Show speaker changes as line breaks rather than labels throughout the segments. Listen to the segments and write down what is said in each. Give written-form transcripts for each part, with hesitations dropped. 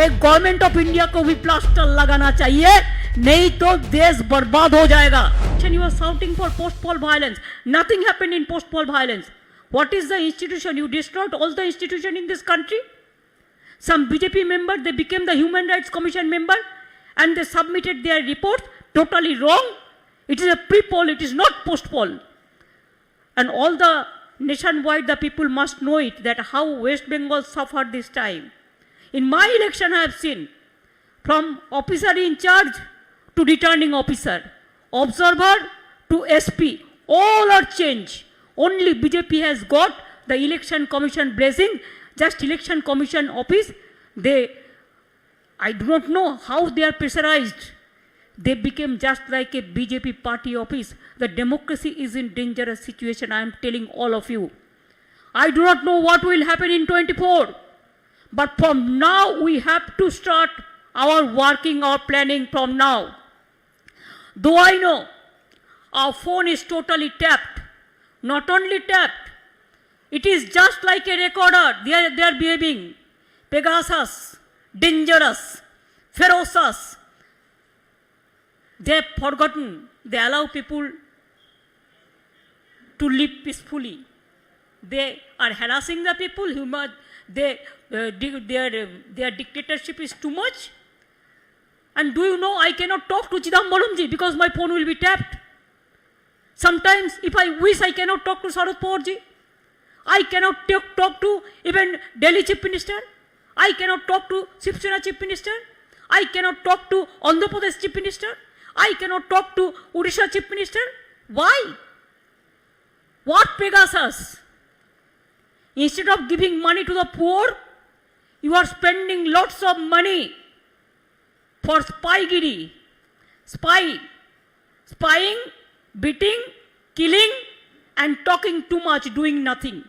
एक government of India को भी प्लास्टर लगाना चाहिए, नहीं तो देश बर्बाद हो जाएगा. You are shouting for post-poll violence. Nothing happened in post-poll violence. What is the institution? You destroyed all the institution in this country. Some BJP member, they became the Human Rights Commission member and they submitted their report totally wrong. It is a pre-poll, it is not post-poll. And all the nationwide, the people must know it, that how West Bengal suffered this time. In my election, I have seen from officer in charge to returning officer, observer to SP, all are changed. Only BJP has got the election commission blessing, just election commission office. I do not know how they are pressurized. They became just like a BJP party office. The democracy is in dangerous situation, I am telling all of you. I do not know what will happen in 24. But from now, we have to start our working, our planning from now. Though I know our phone is totally tapped, not only tapped, it is just like a recorder. They are behaving Pegasus, dangerous, ferocious. They have forgotten. They allow people to live peacefully. They are harassing the people. Their dictatorship is too much. And do you know, I cannot talk to Chidambaramji because my phone will be tapped. Sometimes, if I wish, I cannot talk to Sharad Pawarji. I cannot talk to even Delhi Chief Minister. I cannot talk to Shiv Sena Chief Minister. I cannot talk to Andhra Pradesh Chief Minister. I cannot talk to Odisha Chief Minister. Why? What Pegasus? Instead of giving money to the poor, you are spending lots of money for spygiri, spying, beating, killing, and talking too much, doing nothing.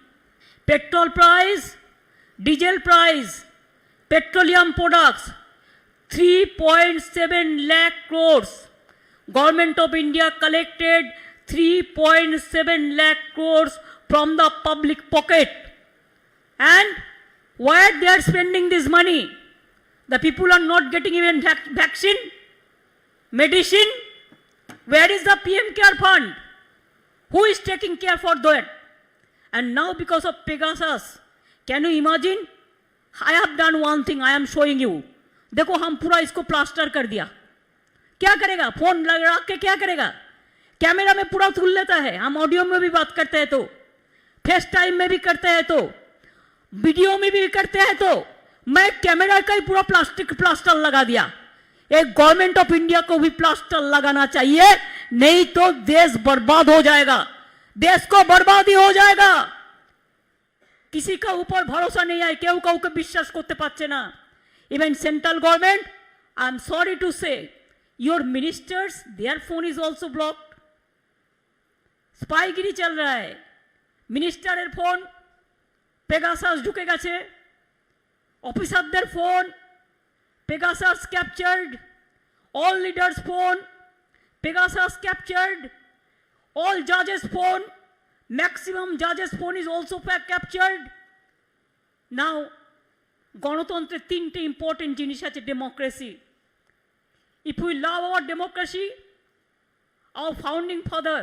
Petrol price, diesel price, petroleum products, 3.7 lakh crores. Government of India collected 3.7 lakh crores from the public pocket. And where they are spending this money? The people are not getting even vaccine, medicine. Where is the PM Care Fund? Who is taking care for that? And now because of Pegasus, can you imagine? I have done one thing, I am showing you. देखो हम पूरा इसको plaster कर दिया. क्या करेगा? Phone लगा के क्या करेगा? कैमरा में पूरा धुल लेता है. हम ऑडियो में भी बात करते हैं तो, फेस टाइम में भी करते हैं तो, वीडियो में भी करते हैं तो, मैं कैमरा का ही पूरा प्लास्टर लगा दिया. एक गवर्नमेंट ऑफ इंडिया को भी प्लास्टर लगाना चाहिए, नहीं तो देश बर्बाद हो जाएगा. देश को बर्बादी हो जाएगा. किसी का ऊपर भरोसा नहीं है, केउ काउके विश्वास करते पाরছে না. Even central government, I am sorry to say, your ministers, their phone is also blocked. स्पाईगिरी चल रहा है. मिनिस्टारेर फोन पेगासास ढुके গেছে, অফিসারদের phone Pegasus captured, all leaders' phone Pegasus captured, all judges' phone, maximum judges' phone is also captured. Now, গণতন্ত্রের তিনটে important জিনিস আছে. Democracy. If we love our democracy, our founding father,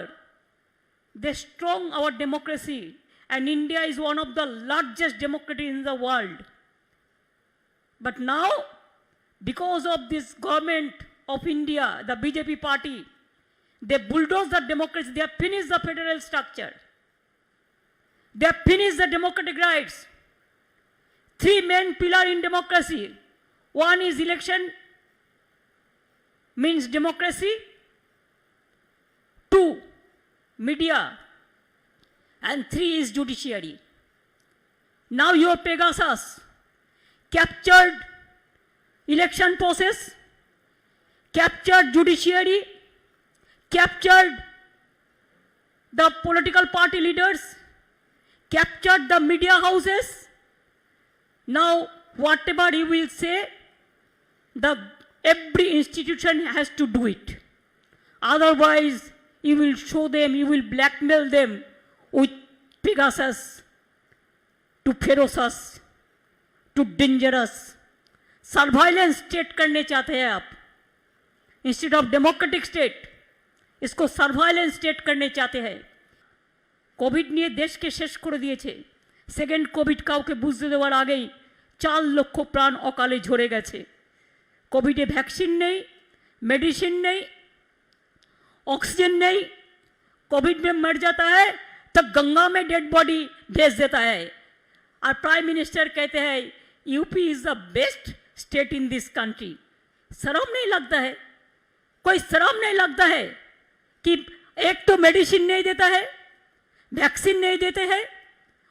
they strong our democracy, and India is one of the largest democracies in the world. But now, because of this government of India, the BJP party, they bulldoze the democracy, they have finished the federal structure. They have finished the democratic rights. Three main pillars in democracy. One is election, means democracy. Two, media. And three is judiciary. Now your Pegasus captured election process, captured judiciary, captured the political party leaders, captured the media houses. Now, whatever you will say, every institution has to do it. Otherwise, you will show them, you will blackmail them with Pegasus to ferocious, to dangerous, surveillance state करने चाहते हैं आप, instead of democratic state इसको surveillance state करने चाहते हैं। Covid निये देश के शेष कर दिए। सेकेंड कोविड काउके बुझते देवार आगेई 4 लक्ष प्राण अकाले झरे गेছে। कोविडे वैक्सीन नहीं, मेडिसिन नहीं, ऑक्सीजन नहीं। कोविड में मर जाता है तो गंगा में डेड बॉडी भेज देता है और प्राइम मिनिस्टर कहते हैं UP is the best state in this country. शर्म नहीं लगता है? कोई शर्म नहीं लगता है कि एक तो मेडिसिन नहीं देता है, वैक्सीन नहीं देते हैं,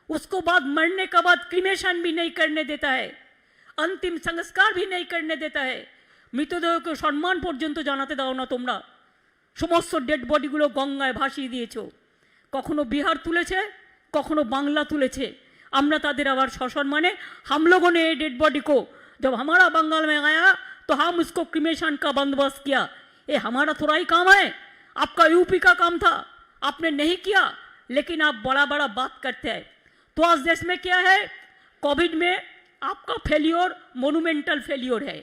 उसको बाद मरने के बाद क्रीमेशन भी नहीं करने देता है, अंतिम संस्कार भी नहीं करने देता है, मृतदेह को सम्मान पर्यन्त जानाते दाओ ना তোমরা। সমস্ত ডেড বডিগুলো গঙ্গায় ভাসিয়ে দিয়েছো। কখনো বিহার তুলেছে, কখনো বাংলা তুলেছে। আমরা তাদের আবার সসম্মানে हम लोगों ने डेड बॉडी को जब हमारा बंगाल में आया तो हम उसको क्रीमेशन का बंदोबस्त किया। ये हमारा थोड़ा ही काम है, आपका यूपी का काम था, आपने नहीं किया, लेकिन आप बड़ा बड़ा बात करते हैं। तो आज देश में क्या है, कोविड में आपका फेलियर मोन्यूमेंटल फेलियर है।